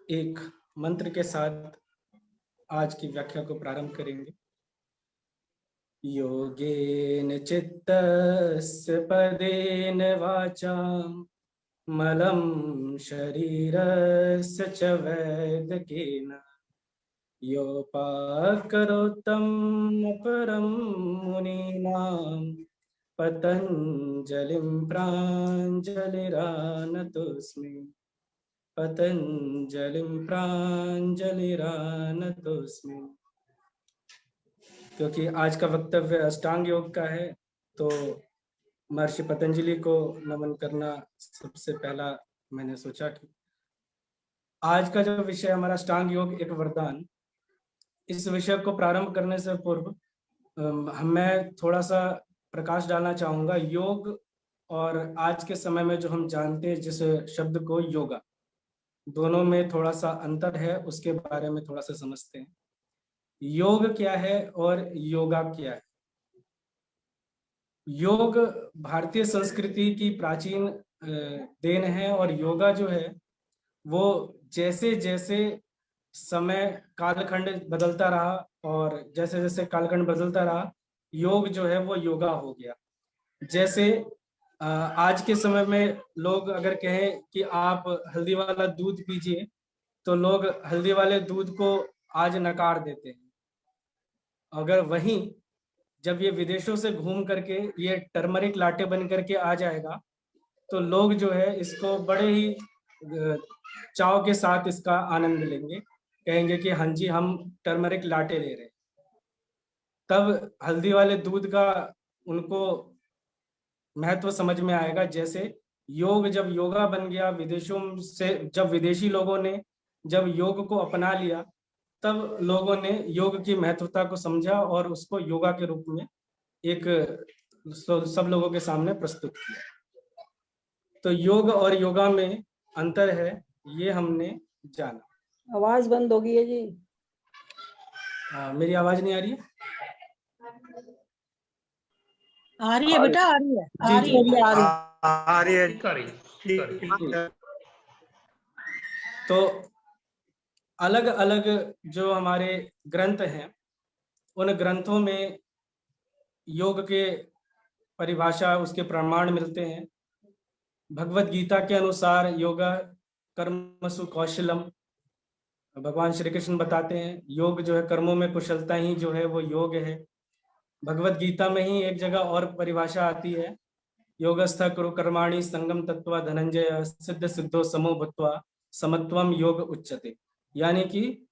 एक मंत्र के साथ आज की व्याख्या को प्रारंभ करेंगे। योगेन चित्तस्य पदेन वाचां मलं शरीरस्य च वैदकेन योपाकरोत्तं परं मुनीनां पतञ्जलिं प्राञ्जलिरानतोऽस्मि। पतंजलिं प्राञ्जलिरानतोऽस्मि। क्योंकि आज का वक्तव्य अष्टांग योग का है, तो महर्षि पतंजलि को नमन करना सबसे पहला मैंने सोचा कि आज का जो विषय हमारा अष्टांग योग एक वरदान, इस विषय को प्रारंभ करने से पूर्व मैं थोड़ा सा प्रकाश डालना चाहूंगा। योग और आज के समय में जो हम जानते हैं जिस शब्द को योगा, दोनों में थोड़ा सा अंतर है, उसके बारे में थोड़ा सा समझते हैं। योग क्या है और योगा क्या है। योग भारतीय संस्कृति की प्राचीन देन है, और योगा जो है वो जैसे जैसे समय कालखंड बदलता रहा और जैसे जैसे कालखंड बदलता रहा, योग जो है वो योगा हो गया। जैसे आज के समय में लोग अगर कहें कि आप हल्दी वाला दूध पीजिए, तो लोग हल्दी वाले दूध को आज नकार देते हैं। अगर वहीं जब ये विदेशों से घूम करके ये टर्मरिक लाटे बन करके आ जाएगा, तो लोग जो है इसको बड़े ही चाव के साथ इसका आनंद लेंगे, कहेंगे कि हाँ जी हम टर्मरिक लाटे ले रहे हैं। तब हल्दी वाले दूध का उनको महत्व समझ में आएगा। जैसे योग जब योगा बन गया, विदेशों से जब विदेशी लोगों ने जब योग को अपना लिया, तब लोगों ने योग की महत्वता को समझा और उसको योगा के रूप में एक सब लोगों के सामने प्रस्तुत किया। तो योग और योगा में अंतर है, ये हमने जाना। आवाज बंद हो गई है जी। मेरी आवाज नहीं आ रही है? आ रही है बेटा, आ रही है, जी जी आ रही है। तो अलग अलग जो हमारे ग्रंथ हैं, उन ग्रंथों में योग के परिभाषा, उसके प्रमाण मिलते हैं। भगवत गीता के अनुसार योगा कर्मसु कौशलम, भगवान श्री कृष्ण बताते हैं योग जो है कर्मों में कुशलता ही जो है वो योग है। भगवत गीता में ही एक जगह और परिभाषा आती है, योगस्थ कुरु कर्माणि संगम तत्वा धनंजय सिद्ध सिद्धो समो भूत्वा समत्वम योग उच्यते। यानी कि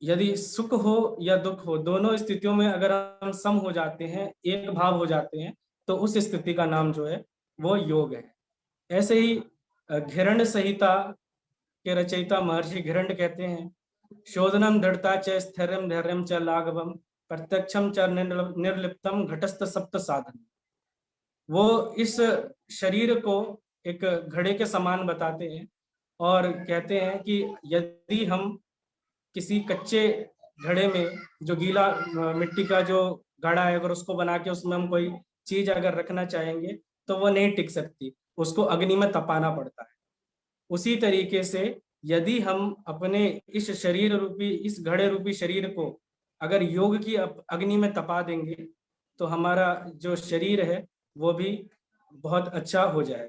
यदि सुख हो या दुख हो, दोनों स्थितियों में अगर हम सम हो जाते हैं, एक भाव हो जाते हैं, तो उस स्थिति का नाम जो है वो योग है। ऐसे ही घिरण्य संहिता के रचयिता महर्षि घिरण्य कहते हैं, शोधनम दृढ़ता च स्थिरम धैर्यम च लाघवम प्रत्यक्षम च निर्लिप्तम घटस्थ सप्त साधन। वो इस शरीर को एक घड़े के समान बताते हैं और कहते हैं कि यदि हम किसी कच्चे घड़े में जो गीला मिट्टी का जो घड़ा है, अगर उसको बना के उसमें हम कोई चीज अगर रखना चाहेंगे तो वो नहीं टिक सकती, उसको अग्नि में तपाना पड़ता है। उसी तरीके से यदि हम अपने इस शरीर रूपी, इस घड़े रूपी शरीर को अगर योग की अग्नि में तपा देंगे, तो हमारा जो शरीर है वो भी बहुत अच्छा हो जाए।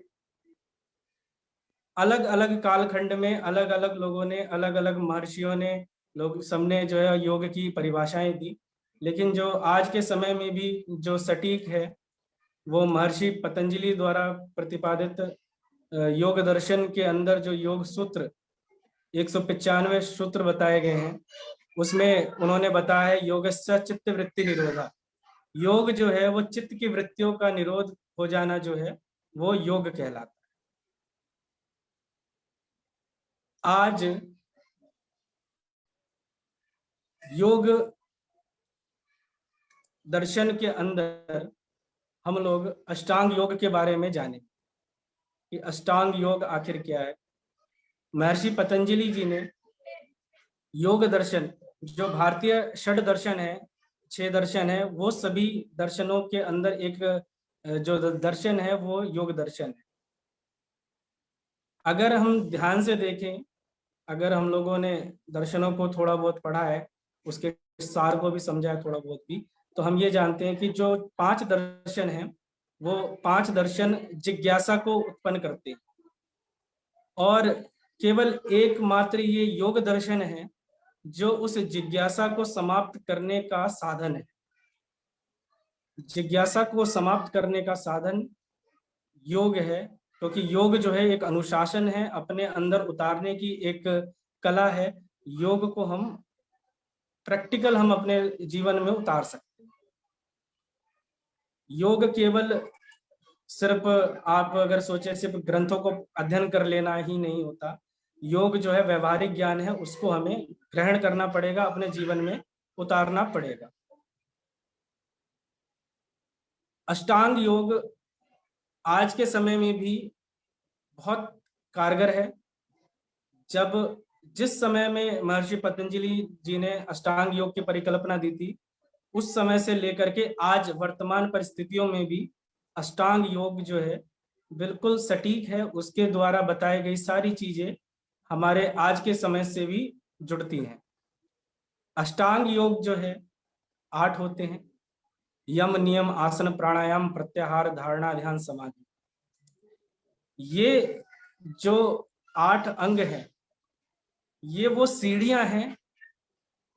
अलग अलग कालखंड में अलग अलग लोगों ने, अलग अलग महर्षियों ने, लोग सबने जो है योग की परिभाषाएं दी, लेकिन जो आज के समय में भी जो सटीक है वो महर्षि पतंजलि द्वारा प्रतिपादित योग दर्शन के अंदर जो योग सूत्र 195 सूत्र बताए गए हैं, उसमें उन्होंने बताया है योगस्य चित्त वृत्ति निरोधा। योग जो है वो चित्त की वृत्तियों का निरोध हो जाना जो है वो योग कहलाता है। आज योग दर्शन के अंदर हम लोग अष्टांग योग के बारे में जाने कि अष्टांग योग आखिर क्या है। महर्षि पतंजलि जी ने योग दर्शन, जो भारतीय षड दर्शन है, 6 दर्शन है, वो सभी दर्शनों के अंदर एक जो दर्शन है वो योग दर्शन है। अगर हम ध्यान से देखें अगर हम लोगों ने दर्शनों को थोड़ा बहुत पढ़ा है, उसके सार को भी समझा है थोड़ा बहुत भी, तो हम ये जानते हैं कि जो 5 दर्शन हैं वो 5 दर्शन जिज्ञासा को उत्पन्न करते हैं, और केवल एकमात्र ये योग दर्शन है जो उस जिज्ञासा को समाप्त करने का साधन है। जिज्ञासा को समाप्त करने का साधन योग है, क्योंकि योग जो है एक अनुशासन है, अपने अंदर उतारने की एक कला है। योग को हम प्रैक्टिकल हम अपने जीवन में उतार सकते हैं। योग केवल सिर्फ आप अगर सोचे सिर्फ ग्रंथों को अध्ययन कर लेना ही नहीं होता। योग जो है व्यवहारिक ज्ञान है, उसको हमें ग्रहण करना पड़ेगा, अपने जीवन में उतारना पड़ेगा। अष्टांग योग आज के समय में भी बहुत कारगर है। जिस समय में महर्षि पतंजलि जी ने अष्टांग योग की परिकल्पना दी थी, उस समय से लेकर के आज वर्तमान परिस्थितियों में भी अष्टांग योग जो है बिल्कुल सटीक है। उसके द्वारा बताई गई सारी चीजें हमारे आज के समय से भी जुड़ती हैं। अष्टांग योग जो है 8 होते हैं: यम, नियम, आसन, प्राणायाम, प्रत्याहार, धारणा, ध्यान, समाधि। ये जो 8 अंग हैं, ये वो सीढ़ियां हैं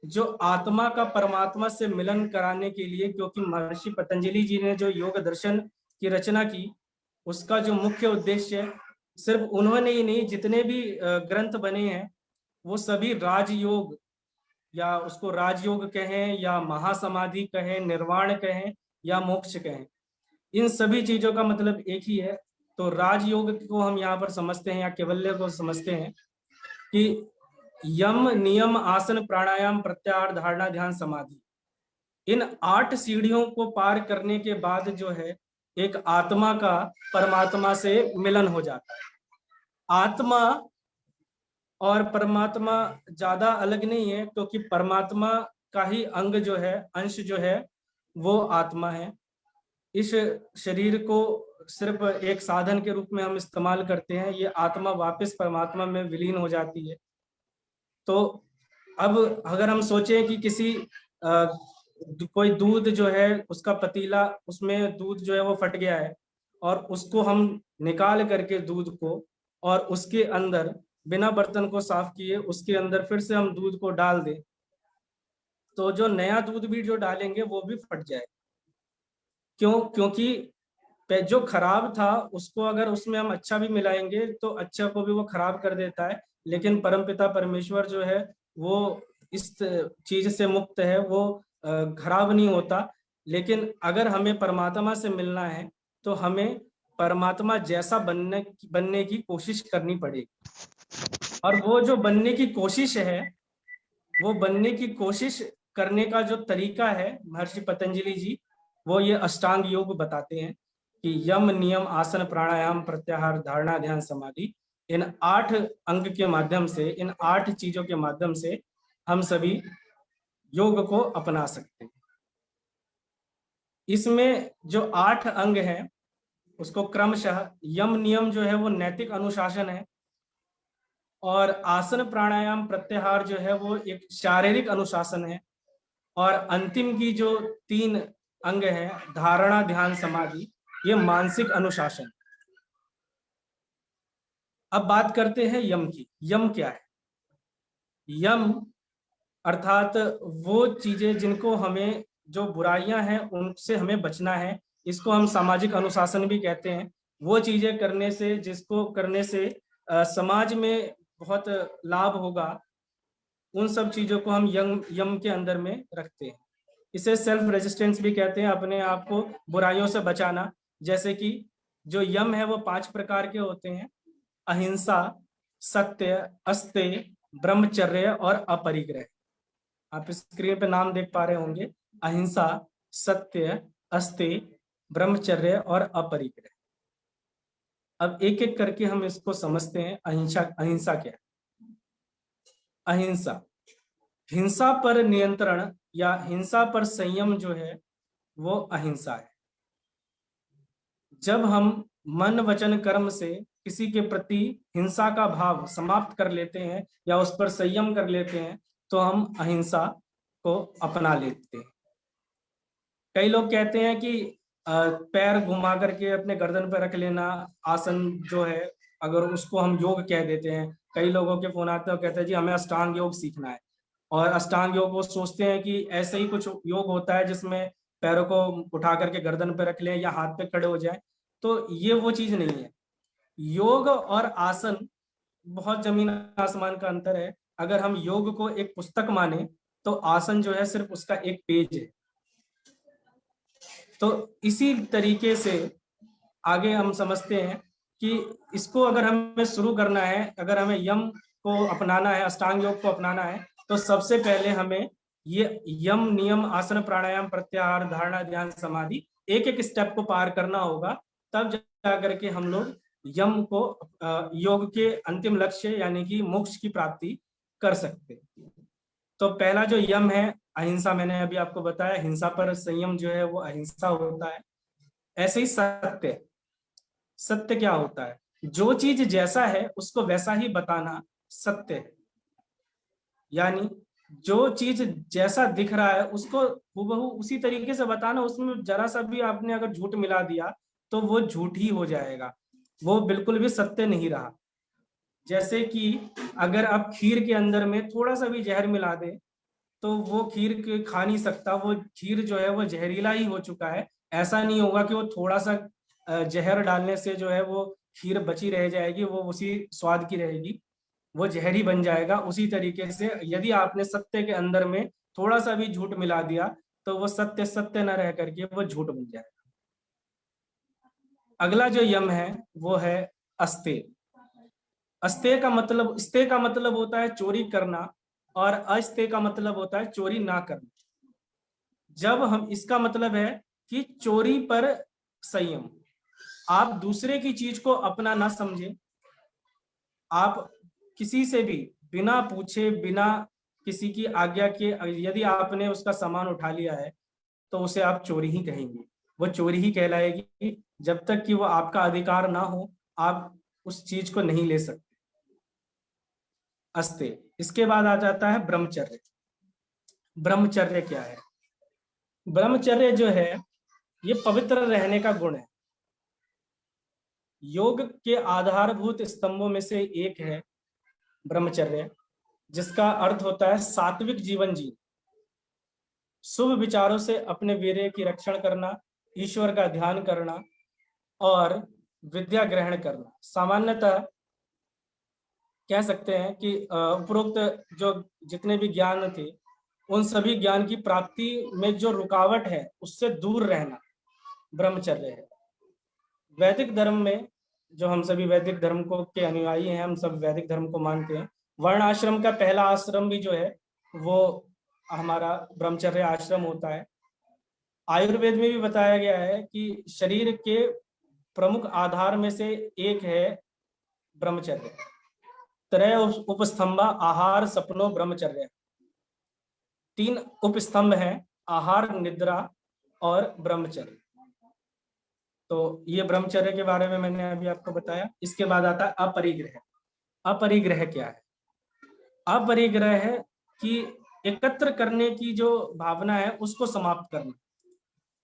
जो आत्मा का परमात्मा से मिलन कराने के लिए, क्योंकि महर्षि पतंजलि जी ने जो योग दर्शन की रचना की, उसका जो मुख्य उद्देश्य है, सिर्फ उन्होंने ही नहीं, जितने भी ग्रंथ बने हैं वो सभी राजयोग, या उसको राजयोग कहें या महासमाधि कहें, निर्वाण कहें या मोक्ष कहें, इन सभी चीजों का मतलब एक ही है। तो राजयोग को हम यहाँ पर समझते हैं या कैवल्य को समझते हैं कि यम, नियम, आसन, प्राणायाम, प्रत्याहार, धारणा, ध्यान, समाधि, इन 8 सीढ़ियों को पार करने के बाद जो है एक आत्मा का परमात्मा से मिलन हो जाता है। आत्मा और परमात्मा ज्यादा अलग नहीं है, क्योंकि परमात्मा का ही अंग जो है, अंश जो है, वो आत्मा है। इस शरीर को सिर्फ एक साधन के रूप में हम इस्तेमाल करते हैं, ये आत्मा वापस परमात्मा में विलीन हो जाती है। तो अब अगर हम सोचें कि किसी कोई दूध जो है, उसका पतीला, उसमें दूध जो है वो फट गया है, और उसको हम निकाल करके दूध को, और उसके अंदर बिना बर्तन को साफ किए उसके अंदर फिर से हम दूध को डाल दें, तो जो नया दूध भी जो डालेंगे वो भी फट जाएगा। क्यों? क्योंकि जो खराब था उसको अगर उसमें हम अच्छा भी मिलाएंगे तो अच्छा को भी वो खराब कर देता है, लेकिन परमपिता परमेश्वर जो है वो इस चीज से मुक्त है, वो खराब नहीं होता। लेकिन अगर हमें परमात्मा से मिलना है तो हमें परमात्मा जैसा बनने की कोशिश करनी पड़ेगी, और वो जो बनने की कोशिश है, वो बनने की कोशिश करने का जो तरीका है, महर्षि पतंजलि जी वो ये अष्टांग योग बताते हैं कि यम, नियम, आसन, प्राणायाम, प्रत्याहार, धारणा, ध्यान, समाधि, इन 8 अंग के माध्यम से, इन 8 चीजों के माध्यम से हम सभी योग को अपना सकते हैं। इसमें जो 8 अंग हैं उसको क्रमशः, यम नियम जो है वो नैतिक अनुशासन है, और आसन, प्राणायाम, प्रत्याहार जो है वो एक शारीरिक अनुशासन है, और अंतिम की जो 3 अंग है, धारणा, ध्यान, समाधि, ये मानसिक अनुशासन। अब बात करते हैं यम की। यम क्या है? यम अर्थात वो चीजें जिनको हमें, जो बुराइयां हैं उनसे हमें बचना है, इसको हम सामाजिक अनुशासन भी कहते हैं। वो चीजें करने से, जिसको करने से समाज में बहुत लाभ होगा, उन सब चीजों को हम यम के अंदर में रखते हैं। इसे सेल्फ रेजिस्टेंस भी कहते हैं, अपने आप को बुराइयों से बचाना। जैसे कि जो यम है वो 5 प्रकार के होते हैं: अहिंसा, सत्य, अस्तेय, ब्रह्मचर्य और अपरिग्रह। आप स्क्रीन पे नाम देख पा रहे होंगे: अहिंसा, सत्य, अस्तेय, ब्रह्मचर्य और अपरिग्रह। अब एक एक करके हम इसको समझते हैं। अहिंसा क्या है? अहिंसा, हिंसा पर नियंत्रण या हिंसा पर संयम जो है वो अहिंसा है। जब हम मन, वचन, कर्म से किसी के प्रति हिंसा का भाव समाप्त कर लेते हैं या उस पर संयम कर लेते हैं तो हम अहिंसा को अपना लेते हैं। कई लोग कहते हैं कि पैर घुमा करके अपने गर्दन पर रख लेना आसन जो है, अगर उसको हम योग कह देते हैं। कई लोगों के फोन आते हैं, कहते हैं जी हमें अष्टांग योग सीखना है, और अष्टांग योग वो सोचते हैं कि ऐसे ही कुछ योग होता है जिसमें पैरों को उठा करके गर्दन पर रख लें या हाथ पे खड़े हो जाए। तो ये वो चीज नहीं है। योग और आसन बहुत जमीन आसमान का अंतर है। अगर हम योग को एक पुस्तक माने तो आसन जो है सिर्फ उसका एक पेज है। तो इसी तरीके से आगे हम समझते हैं कि इसको अगर हमें शुरू करना है, अगर हमें यम को अपनाना है, अष्टांग योग को अपनाना है, तो सबसे पहले हमें ये यम नियम आसन प्राणायाम प्रत्याहार धारणा ध्यान समाधि एक एक स्टेप को पार करना होगा। तब जाकर के हम लोग यम को योग के अंतिम लक्ष्य यानी कि मोक्ष की प्राप्ति कर सकते हैं। तो पहला जो यम है अहिंसा, मैंने अभी आपको बताया, हिंसा पर संयम जो है वो अहिंसा होता है। ऐसे ही सत्य, सत्य क्या होता है? जो चीज जैसा है उसको वैसा ही बताना सत्य है। यानी जो चीज जैसा दिख रहा है उसको हूबहू उसी तरीके से बताना, उसमें जरा सा भी आपने अगर झूठ मिला दिया तो वो झूठ ही हो जाएगा, वो बिल्कुल भी सत्य नहीं रहा। जैसे कि अगर आप खीर के अंदर में थोड़ा सा भी जहर मिला दे तो वो खीर खा नहीं सकता, वो खीर जो है वो जहरीला ही हो चुका है। ऐसा नहीं होगा कि वो थोड़ा सा जहर डालने से जो है वो खीर बची रह जाएगी, वो उसी स्वाद की रहेगी, वो जहरी बन जाएगा। उसी तरीके से यदि आपने सत्य के अंदर में थोड़ा सा भी झूठ मिला दिया तो वो सत्य सत्य न रह करके वो झूठ बन जाएगा। अगला जो यम है वो है अस्तेय। अस्तेय का मतलब, स्तेय का मतलब होता है चोरी करना और अस्तेय का मतलब होता है चोरी ना करना। जब हम, इसका मतलब है कि चोरी पर संयम, आप दूसरे की चीज को अपना ना समझें। आप किसी से भी बिना पूछे बिना किसी की आज्ञा के यदि आपने उसका सामान उठा लिया है तो उसे आप चोरी ही कहेंगे, वो चोरी ही कहलाएगी। जब तक कि वो आपका अधिकार ना हो आप उस चीज को नहीं ले सकते। अस्तेय। इसके बाद आ जाता है ब्रह्मचर्य। ब्रह्मचर्य क्या है? ब्रह्मचर्य जो है ये पवित्र रहने का गुण है। योग के आधारभूत स्तंभों में से एक है ब्रह्मचर्य, जिसका अर्थ होता है सात्विक जीवन जीना, शुभ विचारों से अपने वीर्य की रक्षण करना, ईश्वर का ध्यान करना और विद्या ग्रहण करना। सामान्यतः कह सकते हैं कि उपरोक्त जो जितने भी ज्ञान थे उन सभी ज्ञान की प्राप्ति में जो रुकावट है उससे दूर रहना ब्रह्मचर्य है। वैदिक धर्म में, जो हम सभी वैदिक धर्म को के अनुयायी हैं, हम सब वैदिक धर्म को मानते हैं, वर्ण आश्रम का पहला आश्रम भी जो है वो हमारा ब्रह्मचर्य आश्रम होता है। आयुर्वेद में भी बताया गया है कि शरीर के प्रमुख आधार में से एक है ब्रह्मचर्य। त्रय उपस्तंभा आहार सपनो ब्रह्मचर्य। 3 उपस्तंभ हैं, आहार, निद्रा और ब्रह्मचर्य। तो ये ब्रह्मचर्य के बारे में मैंने अभी आपको बताया। इसके बाद आता है अपरिग्रह। अपरिग्रह क्या है? अपरिग्रह है कि एकत्र करने की जो भावना है उसको समाप्त करना।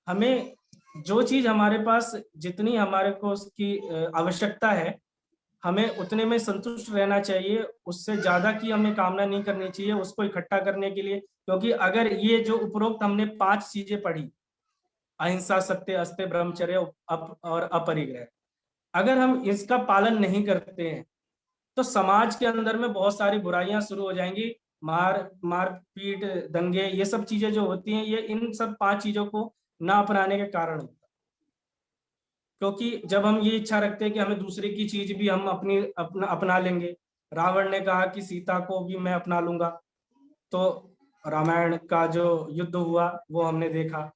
हमें जो चीज हमारे पास जितनी हमारे को उसकी आवश्यकता है हमें उतने में संतुष्ट रहना चाहिए, उससे ज्यादा की हमें कामना नहीं करनी चाहिए उसको इकट्ठा करने के लिए। क्योंकि अगर ये जो उपरोक्त हमने 5 चीजें पढ़ी, अहिंसा, सत्य, अस्तेय, ब्रह्मचर्य और अपरिग्रह, अगर हम इसका पालन नहीं करते हैं तो समाज के अंदर में बहुत सारी बुराइयां शुरू हो जाएंगी। मारपीट, दंगे, ये सब चीजें जो होती हैं ये इन सब 5 चीजों को ना अपनाने के कारण होता है। क्योंकि जब हम ये इच्छा रखते हैं कि हमें दूसरे की चीज भी हम अपना लेंगे, रावण ने कहा कि सीता को भी मैं अपना लूंगा, तो रामायण का जो युद्ध हुआ वो हमने देखा।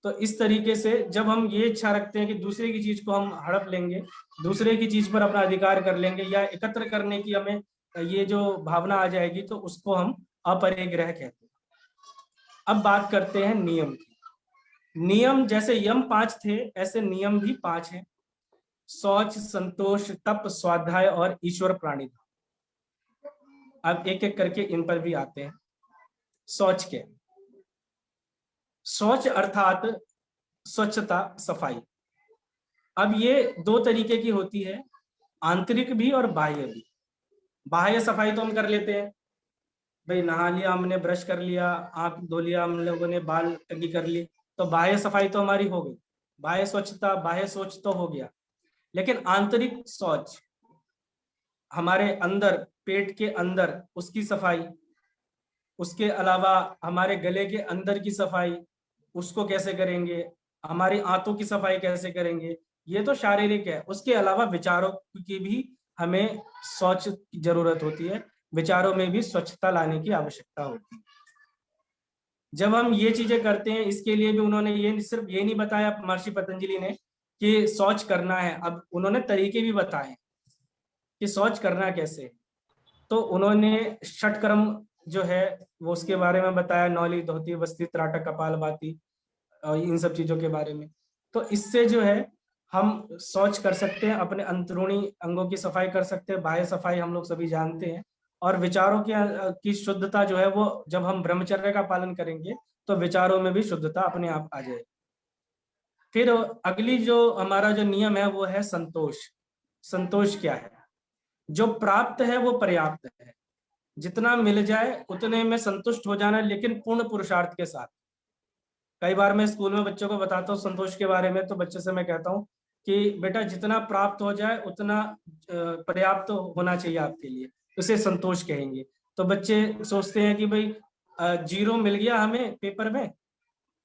तो इस तरीके से जब हम ये इच्छा रखते हैं कि दूसरे की चीज को हम हड़प लेंगे, दूसरे की चीज पर अपना अधिकार कर लेंगे या एकत्र करने की हमें ये जो भावना आ जाएगी तो उसको हम अपरिग्रह कहते हैं। अब बात करते हैं नियम की। नियम, जैसे यम 5 थे ऐसे नियम भी 5 हैं। शौच, संतोष, तप, स्वाध्याय और ईश्वर प्राणिधान। अब एक एक करके इन पर भी आते हैं। शौच के, शौच अर्थात स्वच्छता, सफाई। अब ये दो तरीके की होती है, आंतरिक भी और बाह्य भी। बाह्य सफाई तो हम कर लेते हैं, भाई नहा लिया हमने, ब्रश कर लिया, आंख धो लिया हम लोगों ने, बाल टंगी कर ली, तो बाह्य सफाई तो हमारी हो गई, बाह्य स्वच्छता, बाह्य शौच तो हो गया। लेकिन आंतरिक शौच, हमारे अंदर, पेट के अंदर उसकी सफाई, उसके अलावा हमारे गले के अंदर की सफाई, उसको कैसे करेंगे, हमारी आंतों की सफाई कैसे करेंगे, ये तो शारीरिक है। उसके अलावा विचारों की भी हमें शौच की जरूरत होती है, विचारों में भी स्वच्छता लाने की आवश्यकता होती है। जब हम ये चीजें करते हैं, इसके लिए भी उन्होंने ये सिर्फ ये नहीं बताया महर्षि पतंजलि ने कि शौच करना है, अब उन्होंने तरीके भी बताए कि शौच करना कैसे। तो उन्होंने षटकर्म जो है वो उसके बारे में बताया, नौली, धोती, वस्ती, त्राटक, कपाल भाती, इन सब चीजों के बारे में। तो इससे जो है हम शौच कर सकते हैं, अपने अंदरूनी अंगों की सफाई कर सकते हैं, बाह्य सफाई हम लोग सभी जानते हैं। और विचारों की शुद्धता जो है वो जब हम ब्रह्मचर्य का पालन करेंगे तो विचारों में भी शुद्धता अपने आप आ जाएगी। फिर अगली जो हमारा जो नियम है वो है संतोष। संतोष क्या है? जो प्राप्त है वो पर्याप्त है, जितना मिल जाए उतने में संतुष्ट हो जाना, लेकिन पूर्ण पुरुषार्थ के साथ। कई बार मैं स्कूल में बच्चों को बताता हूँ संतोष के बारे में, तो बच्चे से मैं कहता हूँ कि बेटा जितना प्राप्त हो जाए उतना पर्याप्त होना चाहिए आपके लिए, उसे संतोष कहेंगे। तो बच्चे सोचते हैं कि भाई 0 मिल गया हमें पेपर में,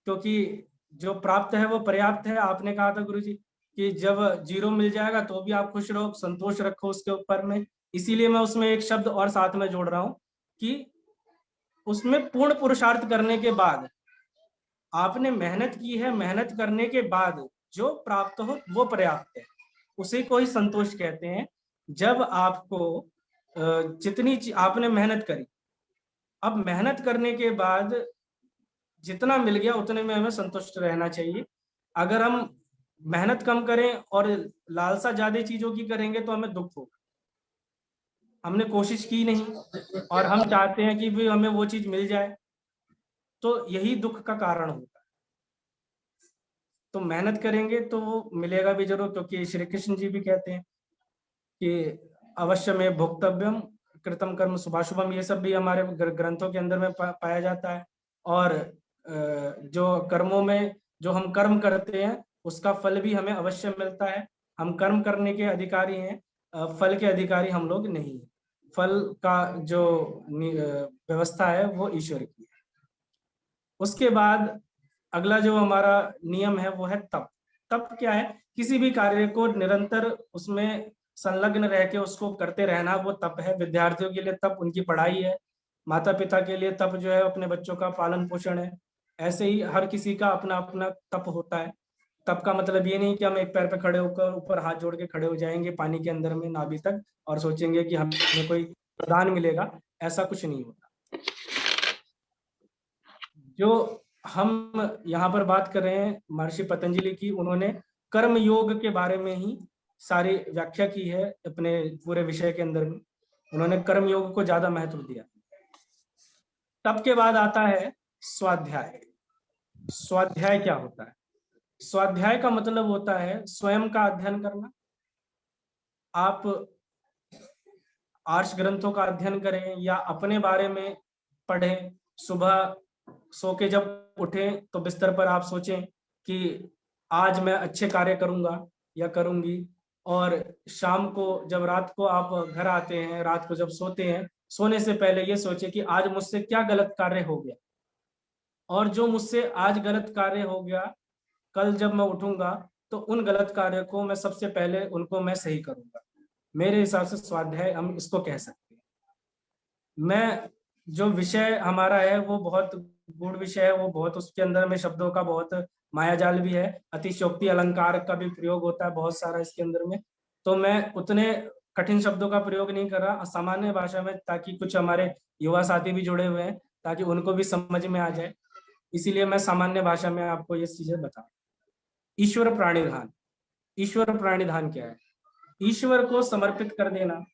क्योंकि जो प्राप्त है वो पर्याप्त है। आपने कहा था गुरुजी कि जब 0 मिल जाएगा तो भी आप खुश रहो, संतोष रखो उसके ऊपर में। इसीलिए मैं उसमें एक शब्द और साथ में जोड़ रहा हूँ कि उसमें पूर्ण पुरुषार्थ करने के बाद, आपने मेहनत की है, मेहनत करने के बाद जो प्राप्त हो वो पर्याप्त है, उसी को ही संतोष कहते हैं। जब आपको जितनी आपने मेहनत करी, अब मेहनत करने के बाद जितना मिल गया उतने में हमें संतुष्ट रहना चाहिए। अगर हम मेहनत कम करें और लालसा ज्यादा चीजों की करेंगे तो हमें दुख होगा। हमने कोशिश की नहीं और हम चाहते हैं कि भी हमें वो चीज मिल जाए, तो यही दुख का कारण होता है। तो मेहनत करेंगे तो वो मिलेगा भी जरूर, क्योंकि श्री कृष्ण जी भी कहते हैं कि अवश्य में भोक्तव्यम कृतम कर्म शुभाशुभम, ये सब भी हमारे ग्रंथों के अंदर में पाया जाता है। और जो कर्मों में जो हम कर्म करते हैं उसका फल भी हमें अवश्य मिलता है। हम कर्म करने के अधिकारी हैं, फल के अधिकारी हम लोग नहीं। फल का जो व्यवस्था है वो ईश्वर की है। उसके बाद अगला जो हमारा नियम है वो है तप। तप क्या है? किसी भी कार्य को निरंतर उसमें संलग्न रह के उसको करते रहना, वो तप है। विद्यार्थियों के लिए तप उनकी पढ़ाई है, माता पिता के लिए तप जो है अपने बच्चों का पालन पोषण है। ऐसे ही हर किसी का अपना अपना तप होता है। तप का मतलब ये नहीं कि हम एक पैर पे खड़े होकर ऊपर हाथ जोड़ के खड़े हो जाएंगे पानी के अंदर में नाभि तक और सोचेंगे कि हमें कोई वरदान मिलेगा, ऐसा कुछ नहीं होता। जो हम यहाँ पर बात कर रहे हैं महर्षि पतंजलि की, उन्होंने कर्म योग के बारे में ही सारी व्याख्या की है अपने पूरे विषय के अंदर में। उन्होंने कर्म योग को ज्यादा महत्व दिया। तब के बाद आता है स्वाध्याय। स्वाध्याय क्या होता है? स्वाध्याय का मतलब होता है स्वयं का अध्ययन करना। आप आर्ष ग्रंथों का अध्ययन करें या अपने बारे में पढ़ें। सुबह सो के जब उठें तो बिस्तर पर आप सोचें कि आज मैं अच्छे कार्य करूंगा या करूंगी, और शाम को जब रात को आप घर आते हैं, रात को जब सोते हैं, सोने से पहले ये सोचे कि आज मुझसे क्या गलत कार्य हो गया, और जो मुझसे आज गलत कार्य हो गया कल जब मैं उठूंगा तो उन गलत कार्य को मैं सबसे पहले उनको मैं सही करूंगा। मेरे हिसाब से स्वाध्याय हम इसको कह सकते हैं। मैं जो विषय हमारा है वो बहुत गूढ़ विषय है, वो बहुत उसके अंदर में शब्दों का बहुत मायाजाल भी है, अतिशयोक्ति अलंकार का भी प्रयोग होता है बहुत सारा इसके अंदर में। तो मैं उतने कठिन शब्दों का प्रयोग नहीं कर रहा, सामान्य भाषा में, ताकि कुछ हमारे युवा साथी भी जुड़े हुए हैं ताकि उनको भी समझ में आ जाए, इसीलिए मैं सामान्य भाषा में आपको ये चीजें बता। ईश्वर प्राणिधान। ईश्वर प्राणिधान क्या है? ईश्वर को समर्पित कर देना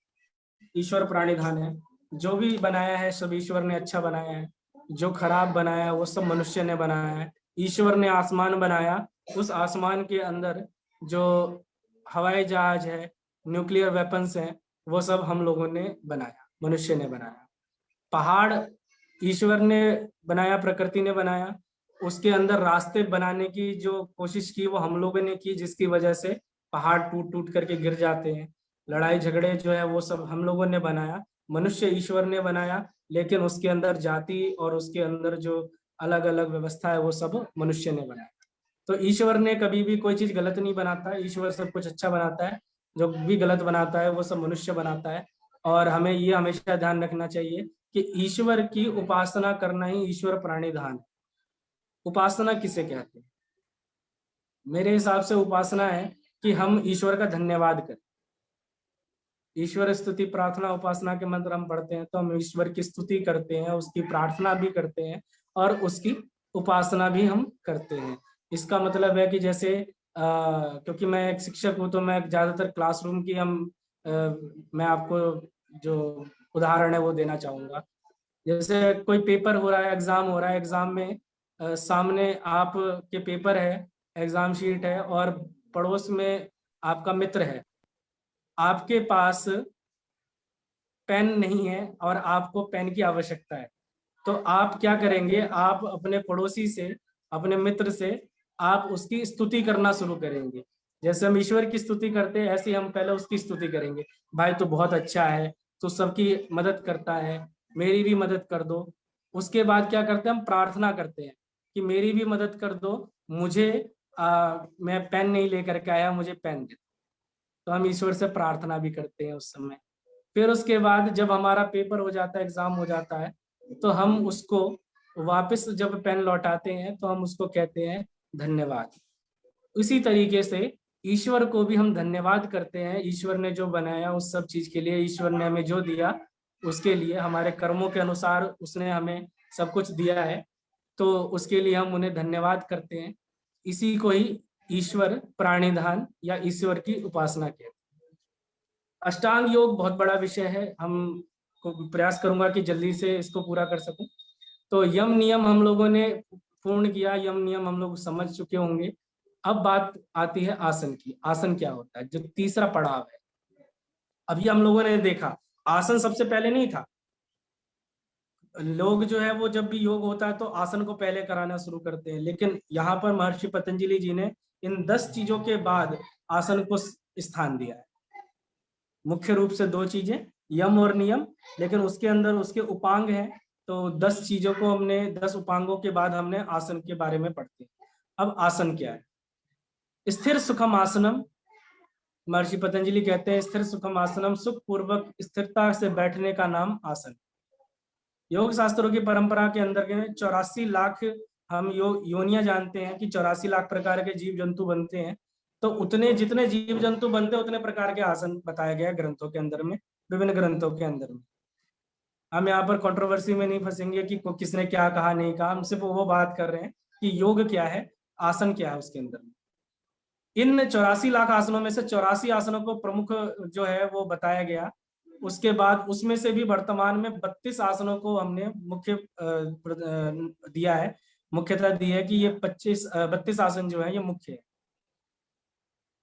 ईश्वर प्राणिधान है। जो भी बनाया है सब ईश्वर ने अच्छा बनाया है, जो खराब बनाया है वो सब मनुष्य ने बनाया है। ईश्वर ने आसमान बनाया, उस आसमान के अंदर जो हवाई जहाज है, न्यूक्लियर वेपन्स हैं, वो सब हम लोगों ने बनाया, मनुष्य ने बनाया। पहाड़ ईश्वर ने बनाया, प्रकृति ने बनाया। उसके अंदर रास्ते बनाने की जो कोशिश की वो हम लोगों ने की, जिसकी वजह से पहाड़ टूट टूट करके गिर जाते हैं। लड़ाई झगड़े जो है वो सब हम लोगों ने बनाया। मनुष्य ईश्वर ने बनाया, लेकिन उसके अंदर जाति और उसके अंदर जो अलग अलग व्यवस्था है वो सब मनुष्य ने बनाया। तो ईश्वर ने कभी भी कोई चीज गलत नहीं बनाता, ईश्वर सब कुछ अच्छा बनाता है। जो भी गलत बनाता है वो सब मनुष्य बनाता है। और हमें ये हमेशा ध्यान रखना चाहिए कि ईश्वर की उपासना करना ही ईश्वर प्राणिधान है। उपासना किसे कहते हैं? मेरे हिसाब से उपासना है कि हम ईश्वर का धन्यवाद करें। ईश्वर स्तुति प्रार्थना उपासना के मंत्र हम पढ़ते हैं तो हम ईश्वर की स्तुति करते हैं, उसकी प्रार्थना भी करते हैं और उसकी उपासना भी हम करते हैं। इसका मतलब है कि जैसे क्योंकि मैं एक शिक्षक हूँ तो मैं ज्यादातर क्लासरूम की मैं आपको जो उदाहरण है वो देना चाहूंगा। जैसे कोई पेपर हो रहा है, एग्जाम हो रहा है, एग्जाम में सामने आप के पेपर है, एग्जाम शीट है और पड़ोस में आपका मित्र है। आपके पास पेन नहीं है और आपको पेन की आवश्यकता है, तो आप क्या करेंगे? आप अपने पड़ोसी से, अपने मित्र से आप उसकी स्तुति करना शुरू करेंगे। जैसे हम ईश्वर की स्तुति करते हैं ऐसे हम पहले उसकी स्तुति करेंगे। भाई तो बहुत अच्छा है, तो सबकी मदद करता है, मेरी भी मदद कर दो। उसके बाद क्या करते हैं? हम प्रार्थना करते हैं कि मेरी भी मदद कर दो, मुझे मैं पेन नहीं लेकर के आया, मुझे पेन दे। तो हम ईश्वर से प्रार्थना भी करते हैं उस समय। फिर उसके बाद जब हमारा पेपर हो जाता है, एग्जाम हो जाता है, तो हम उसको वापस जब पेन लौटाते हैं तो हम उसको कहते हैं धन्यवाद। इसी तरीके से ईश्वर को भी हम धन्यवाद करते हैं। ईश्वर ने जो बनाया उस सब चीज के लिए, ईश्वर ने हमें जो दिया उसके लिए, हमारे कर्मों के अनुसार उसने हमें सब कुछ दिया है, तो उसके लिए हम उन्हें धन्यवाद करते हैं। इसी को ही ईश्वर प्राणिधान या ईश्वर की उपासना कहते हैं। अष्टांग योग बहुत बड़ा विषय है, हम को प्रयास करूंगा कि जल्दी से इसको पूरा कर सकूं। तो यम नियम हम लोगों ने पूर्ण किया, यम नियम हम लोग समझ चुके होंगे। अब बात आती है आसन की। आसन क्या होता है, जो तीसरा पड़ाव है। अभी हम लोगों ने देखा आसन सबसे पहले नहीं था। लोग जो है वो जब भी योग होता है तो आसन को पहले कराना शुरू करते हैं, लेकिन यहाँ पर महर्षि पतंजलि जी ने इन 10 चीजों के बाद आसन को स्थान दिया है। मुख्य रूप से 2 चीजें, यम और नियम, लेकिन उसके अंदर उसके उपांग हैं। तो 10 चीजों को हमने, 10 उपांगों के बाद हमने आसन के बारे में पढ़ते हैं। अब आसन क्या है? स्थिर सुखम आसनम। महर्षि पतंजलि कहते हैं स्थिर सुखम आसनम, सुख पूर्वक स्थिरता से बैठने का नाम आसन। योग शास्त्रों की परंपरा के अंदर के 84 लाख हम योनियां जानते हैं कि 84 लाख प्रकार के जीव जंतु बनते हैं। तो उतने जितने जीव जंतु बनते हैं उतने प्रकार के आसन बताया गया ग्रंथों के अंदर में, विभिन्न ग्रंथों के अंदर में। हम यहाँ पर कंट्रोवर्सी में नहीं फंसेंगे कि किसने क्या कहा नहीं कहा, हम सिर्फ वो बात कर रहे हैं कि योग क्या है, आसन क्या है उसके अंदर में। इन 84 लाख आसनों में से 84 आसनों को प्रमुख जो है वो बताया गया। उसके बाद उसमें से भी वर्तमान में 32 आसनों को हमने मुख्य दिया है, मुख्यता दी है कि ये 32 आसन जो है ये मुख्य है।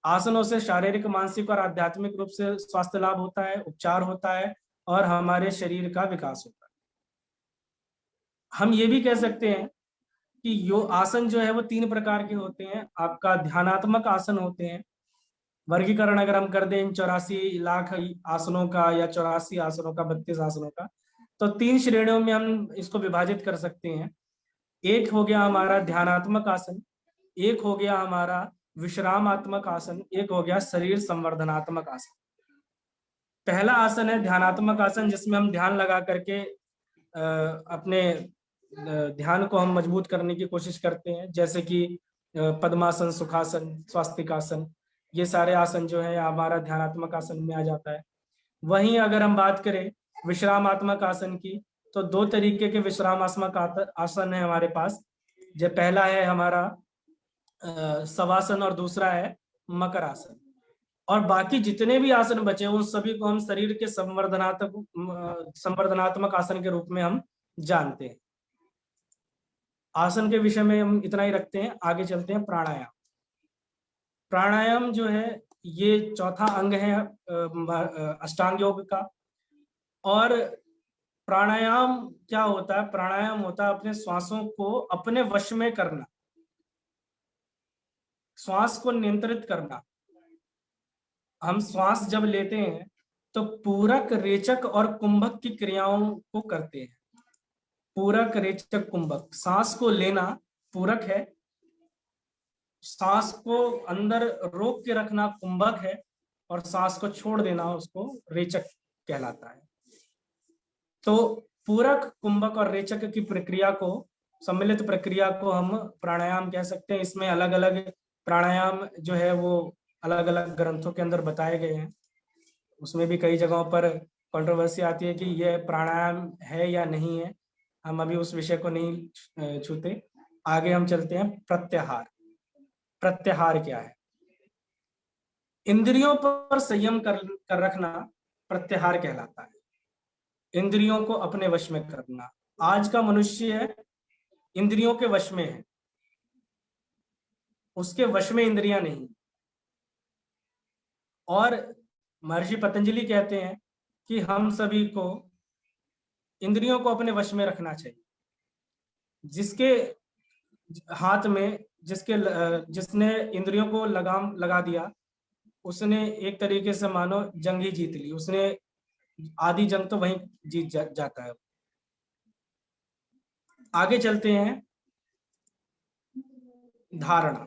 आसनों से शारीरिक, मानसिक और आध्यात्मिक रूप से स्वास्थ्य लाभ होता है, उपचार होता है और हमारे शरीर का विकास होता है। हम ये भी कह सकते हैं कि यो आसन जो है वो 3 प्रकार के होते हैं। आपका ध्यानात्मक आसन होते हैं। वर्गीकरण अगर हम कर दें इन 84 लाख आसनों का या 84 आसनों का, 32 आसनों का, तो 3 श्रेणियों में हम इसको विभाजित कर सकते हैं। एक हो गया हमारा ध्यानात्मक आसन, एक हो गया हमारा विश्रामात्मक आसन, एक हो गया शरीर संवर्धनात्मक आसन। पहला आसन है ध्यानात्मक आसन, जिसमें हम ध्यान लगा करके अपने ध्यान को हम मजबूत करने की कोशिश करते हैं, जैसे कि पद्मासन, सुखासन, स्वास्तिकासन, ये सारे आसन जो है हमारा ध्यानात्मक आसन में आ जाता है। वहीं अगर हम बात करें विश्रामात्मक आसन की, तो 2 तरीके के विश्रामात्मक आसन है हमारे पास। जो पहला है हमारा शवासन और दूसरा है मकर आसन, और बाकी जितने भी आसन बचे उन सभी को हम शरीर के संवर्धनात्मक आसन के रूप में हम जानते हैं। आसन के विषय में हम इतना ही रखते हैं, आगे चलते हैं। प्राणायाम। प्राणायाम जो है ये चौथा अंग है अष्टांग योग का। और प्राणायाम क्या होता है? प्राणायाम होता है अपने श्वासों को अपने वश में करना, श्वास को नियंत्रित करना। हम श्वास जब लेते हैं तो पूरक, रेचक और कुंभक की क्रियाओं को करते हैं। पूरक, रेचक, कुंभक। सांस को लेना पूरक है, सांस को अंदर रोक के रखना कुंभक है, और सांस को छोड़ देना उसको रेचक कहलाता है। तो पूरक, कुंभक और रेचक की प्रक्रिया को, सम्मिलित प्रक्रिया को हम प्राणायाम कह सकते हैं। इसमें अलग अलग प्राणायाम जो है वो अलग अलग ग्रंथों के अंदर बताए गए हैं। उसमें भी कई जगहों पर कंट्रोवर्सी आती है कि यह प्राणायाम है या नहीं है। हम अभी उस विषय को नहीं छूते। आगे हम चलते हैं। प्रत्याहार। प्रत्याहार क्या है? इंद्रियों पर संयम कर रखना प्रत्याहार कहलाता है। इंद्रियों को अपने वश में करना। आज का मनुष्य इंद्रियों के वश में है, उसके वश में इंद्रियां नहीं। और महर्षि पतंजलि कहते हैं कि हम सभी को इंद्रियों को अपने वश में रखना चाहिए। जिसके हाथ में, जिसने इंद्रियों को लगाम लगा दिया, उसने एक तरीके से मानो जंग ही जीत ली। उसने आधी जंग तो वहीं जीत जाता है। आगे चलते हैं। धारणा।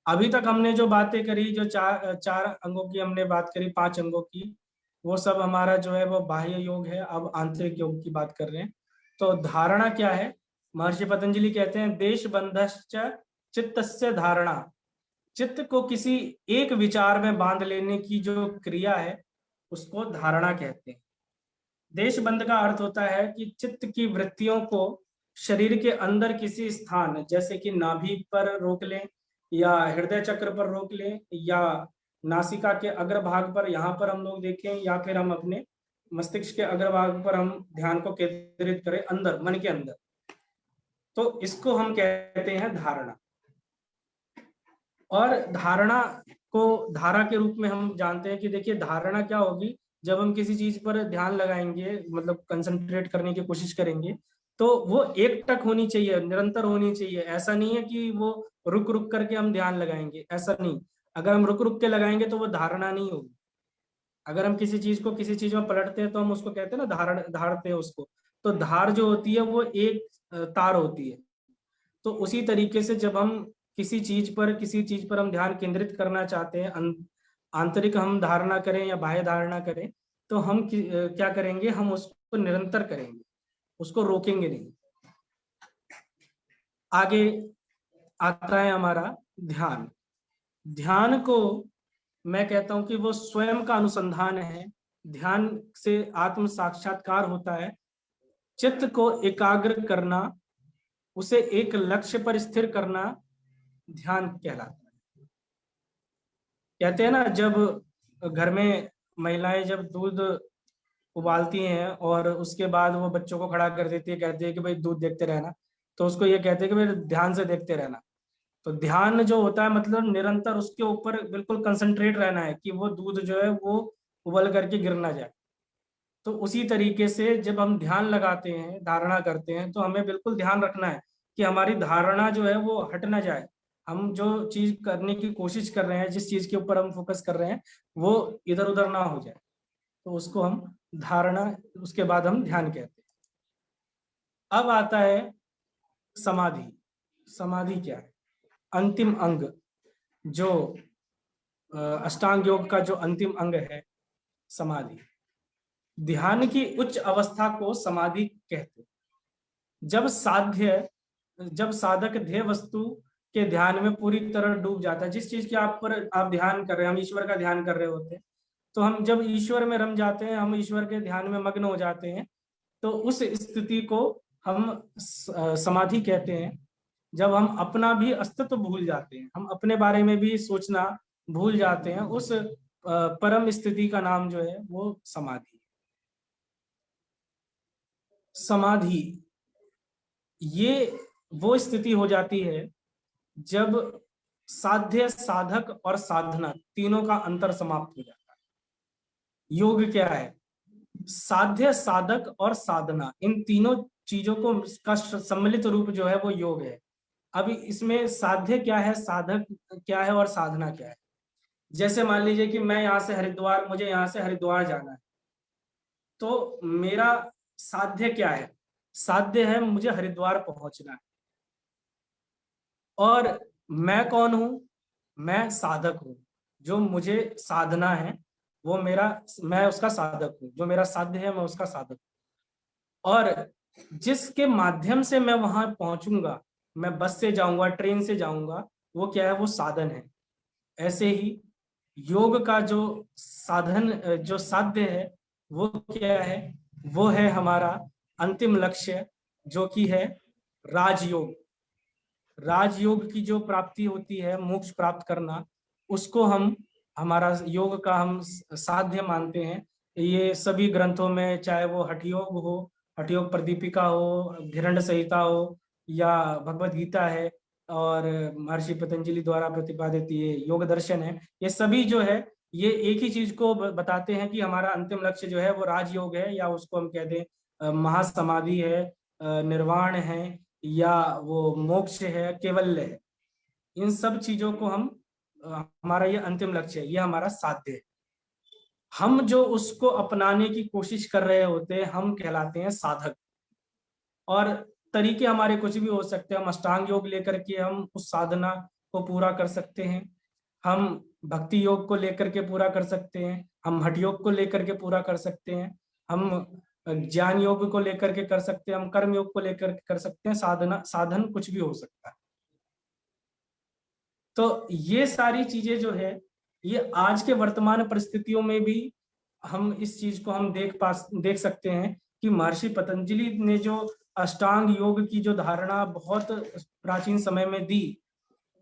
अभी तक हमने जो बातें करी, जो चार अंगों की हमने बात करी, 5 अंगों की, वो सब हमारा जो है वो बाह्य योग है। अब आंतरिक योग की बात कर रहे हैं। तो धारणा क्या है? महर्षि पतंजलि कहते हैं देश बंधश्च चित्तस्य धारणा। चित्त को किसी एक विचार में बांध लेने की जो क्रिया है उसको धारणा कहते हैं। देश बंध का अर्थ होता है कि चित्त की वृत्तियों को शरीर के अंदर किसी स्थान, जैसे कि नाभि पर रोक लें, या हृदय चक्र पर रोक लें, या नासिका के अग्रभाग पर, यहाँ पर हम लोग देखें, या फिर हम अपने मस्तिष्क के अग्रभाग पर हम ध्यान को केंद्रित करें, अंदर, मन के अंदर। तो इसको हम कहते हैं धारणा। और धारणा को धारा के रूप में हम जानते हैं कि देखिए धारणा क्या होगी, जब हम किसी चीज पर ध्यान लगाएंगे, मतलब कंसंट्रेट करने की कोशिश करेंगे, तो वो एक टक होनी चाहिए, निरंतर होनी चाहिए। ऐसा नहीं है कि वो रुक रुक करके हम ध्यान लगाएंगे, ऐसा नहीं। अगर हम रुक रुक के लगाएंगे तो वो धारणा नहीं होगी। अगर हम किसी चीज को किसी चीज में पलटते हैं तो हम उसको कहते हैं ना धारते हैं उसको। तो धार जो होती है वो एक तार होती है। तो उसी तरीके से जब हम किसी चीज पर हम ध्यान केंद्रित करना चाहते हैं, आंतरिक हम धारणा करें या बाह्य धारणा करें, तो हम क्या करेंगे? हम उसको निरंतर करेंगे, उसको रोकेंगे नहीं। आगे आता है हमारा ध्यान। ध्यान को मैं कहता हूं कि वो स्वयं का अनुसंधान है। ध्यान से आत्म साक्षात्कार होता है। चित्त को एकाग्र करना, उसे एक लक्ष्य पर स्थिर करना ध्यान कहलाता है। कहते हैं ना, जब घर में महिलाएं जब दूध उबालती हैं और उसके बाद वो बच्चों को खड़ा कर देती है, कहती है कि भाई दूध देखते रहना, तो उसको ये कहते हैं कि भाई ध्यान से देखते रहना। तो ध्यान जो होता है मतलब निरंतर उसके ऊपर बिल्कुल कंसंट्रेट रहना है कि वो दूध जो है वो उबल करके गिर ना जाए। तो उसी तरीके से जब हम ध्यान लगाते हैं, धारणा करते हैं, तो हमें बिल्कुल ध्यान रखना है कि हमारी धारणा जो है वो हट ना जाए। हम जो चीज करने की कोशिश कर रहे हैं, जिस चीज के ऊपर हम फोकस कर रहे हैं, वो इधर उधर ना हो जाए, तो उसको हम धारणा, उसके बाद हम ध्यान कहते हैं। अब आता है समाधि। समाधि क्या है? अंतिम अंग, जो अष्टांग योग का जो अंतिम अंग है, समाधि। ध्यान की उच्च अवस्था को समाधि कहते हैं। जब साधक ध्येय वस्तु के ध्यान में पूरी तरह डूब जाता है, जिस चीज के आप ध्यान कर रहे हैं, हम ईश्वर का ध्यान कर रहे होते हैं, तो हम जब ईश्वर में रम जाते हैं, हम ईश्वर के ध्यान में मग्न हो जाते हैं, तो उस स्थिति को हम समाधि कहते हैं। जब हम अपना भी अस्तित्व भूल जाते हैं, हम अपने बारे में भी सोचना भूल जाते हैं, उस परम स्थिति का नाम जो है वो समाधि। समाधि ये वो स्थिति हो जाती है जब साध्य, साधक और साधना तीनों का अंतर समाप्त हो जाता है। योग क्या है? साध्य, साधक और साधना, इन तीनों चीजों को का सम्मिलित रूप जो है वो योग है। अभी इसमें साध्य क्या है, साधक क्या है और साधना क्या है? जैसे मान लीजिए कि मैं यहाँ से हरिद्वार, मुझे यहाँ से हरिद्वार जाना है, तो मेरा साध्य क्या है? साध्य है मुझे हरिद्वार पहुंचना है। और मैं कौन हूं? मैं साधक हूं। जो मुझे साधना है वो मेरा, मैं उसका साधक हूं। जो मेरा साध्य है मैं उसका साधक हूं। और जिसके माध्यम से मैं वहां पहुंचूंगा, मैं बस से जाऊंगा, ट्रेन से जाऊंगा, वो क्या है? वो साधन है। ऐसे ही योग का जो साधन, जो साध्य है वो क्या है? वो है हमारा अंतिम लक्ष्य, जो कि है राजयोग। राजयोग की जो प्राप्ति होती है, मोक्ष प्राप्त करना, उसको हम, हमारा योग का हम साध्य मानते हैं। ये सभी ग्रंथों में, चाहे वो हठ योग हो, हठ योग प्रदीपिका हो, धिरण्ड संहिता हो, या भगवत गीता है, और महर्षि पतंजलि द्वारा प्रतिपादित ये योग दर्शन है, ये सभी जो है ये एक ही चीज को बताते हैं कि हमारा अंतिम लक्ष्य जो है वो राजयोग है, या उसको हम कहते हैं महासमाधि है, निर्वाण है, या वो मोक्ष है, कैवल्य है। इन सब चीजों को हम, हमारा ये अंतिम लक्ष्य है, ये हमारा साध्य है। हम जो उसको अपनाने की कोशिश कर रहे होते हैं, हम कहलाते हैं साधक। और तरीके हमारे कुछ भी हो सकते हैं। हम अष्टांग योग लेकर के हम उस साधना को पूरा कर सकते हैं, हम भक्ति योग को लेकर के पूरा कर सकते हैं, हम हठ योग को लेकर के पूरा कर सकते हैं, हम ज्ञान योग को लेकर के कर सकते हैं, हम कर्म योग को लेकर के कर सकते हैं। साधना, साधन कुछ भी हो सकता है। तो ये सारी चीजें जो है, ये आज के वर्तमान परिस्थितियों में भी हम इस चीज को हम देख सकते हैं कि महर्षि पतंजलि ने जो अष्टांग योग की जो धारणा बहुत प्राचीन समय में दी,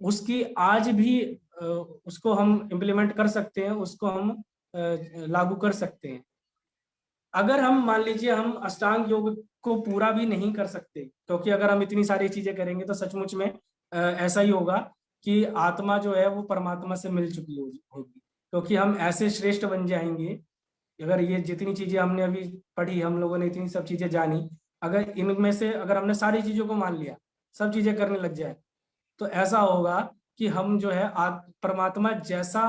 उसकी आज भी उसको हम इम्प्लीमेंट कर सकते हैं, उसको हम लागू कर सकते हैं। अगर हम मान लीजिए हम अष्टांग योग को पूरा भी नहीं कर सकते, क्योंकि अगर हम इतनी सारी चीजें करेंगे तो सचमुच में ऐसा ही होगा कि आत्मा जो है वो परमात्मा से मिल चुकी होगी, क्योंकि हम ऐसे श्रेष्ठ बन जाएंगे। अगर ये जितनी चीजें हमने अभी पढ़ी, हम लोगों ने इतनी सब चीजें जानी, अगर इनमें से अगर हमने सारी चीजों को मान लिया, सब चीजें करने लग जाए, तो ऐसा होगा कि हम जो है परमात्मा जैसा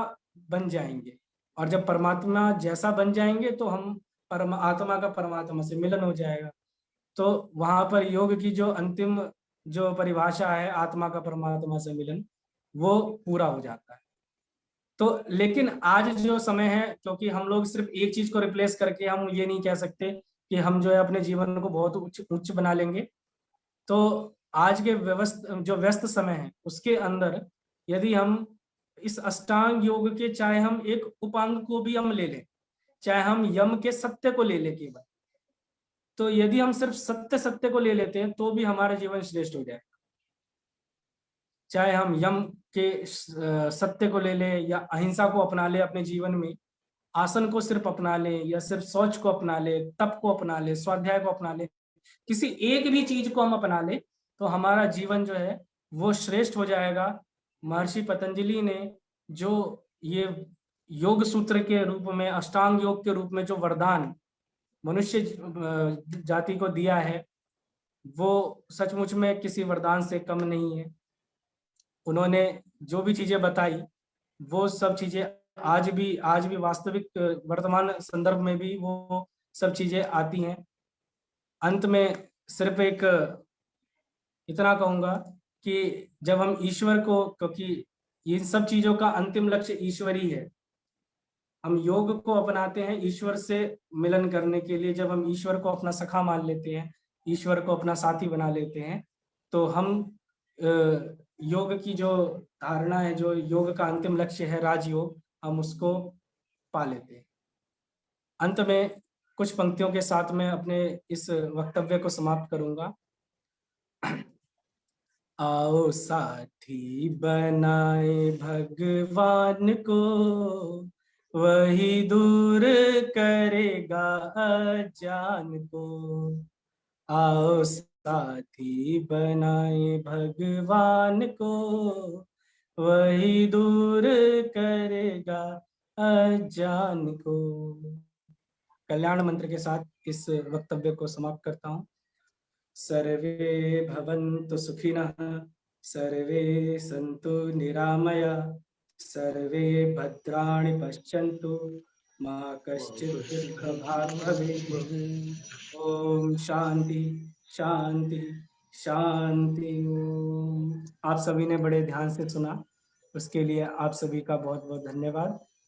बन जाएंगे। और जब परमात्मा जैसा बन जाएंगे तो हम आत्मा का परमात्मा से मिलन हो जाएगा। तो वहां पर योग की जो अंतिम जो परिभाषा है, आत्मा का परमात्मा से मिलन, वो पूरा हो जाता है। तो लेकिन आज जो समय है, क्योंकि हम लोग सिर्फ एक चीज को रिप्लेस करके हम ये नहीं कह सकते कि हम जो है अपने जीवन को बहुत उच्च उच्च बना लेंगे। तो आज के जो व्यस्त समय है उसके अंदर, यदि हम इस अष्टांग योग के, चाहे हम एक उपांग को भी हम ले लें, चाहे हम यम के सत्य को ले लें केवल, तो यदि हम सिर्फ सत्य को ले लेते हैं तो भी हमारा जीवन श्रेष्ठ हो जाए। चाहे हम यम के सत्य को ले लें, या अहिंसा को अपना ले अपने जीवन में, आसन को सिर्फ अपना ले, या सिर्फ शौच को अपना ले, तप को अपना ले, स्वाध्याय को अपना ले, किसी एक भी चीज को हम अपना ले तो हमारा जीवन जो है वो श्रेष्ठ हो जाएगा। महर्षि पतंजलि ने जो ये योग सूत्र के रूप में, अष्टांग योग के रूप में जो वरदान मनुष्य जाति को दिया है, वो सचमुच में किसी वरदान से कम नहीं है। उन्होंने जो भी चीजें बताई, वो सब चीजें आज भी वास्तविक वर्तमान संदर्भ में भी वो सब चीजें आती हैं। अंत में सिर्फ एक इतना कहूंगा कि जब हम ईश्वर को, क्योंकि इन सब चीजों का अंतिम लक्ष्य ईश्वर ही है, हम योग को अपनाते हैं ईश्वर से मिलन करने के लिए। जब हम ईश्वर को अपना सखा मान लेते हैं, ईश्वर को अपना साथी बना लेते हैं, तो हम योग की जो धारणा है, जो योग का अंतिम लक्ष्य है राजयोग, हम उसको पा लेते हैं। अंत में कुछ पंक्तियों के साथ मैं अपने इस वक्तव्य को समाप्त करूंगा। आओ साथी बनाए भगवान को, वही दूर करेगा अज्ञान को। आओ साथी बनाए भगवान को, वही दूर करेगा अज्ञान को। कल्याण मंत्र के साथ इस वक्तव्य को समाप्त करता हूँ। सर्वे भवन्तु सुखिनः, सर्वे सन्तु निरामया, सर्वे भद्राणि पश्यन्तु, मा कश्चित् दुःखभाग् भवेत्। ओम शांति शांति शांति। ओम। आप सभी ने बड़े ध्यान से सुना, उसके लिए आप सभी का बहुत बहुत धन्यवाद।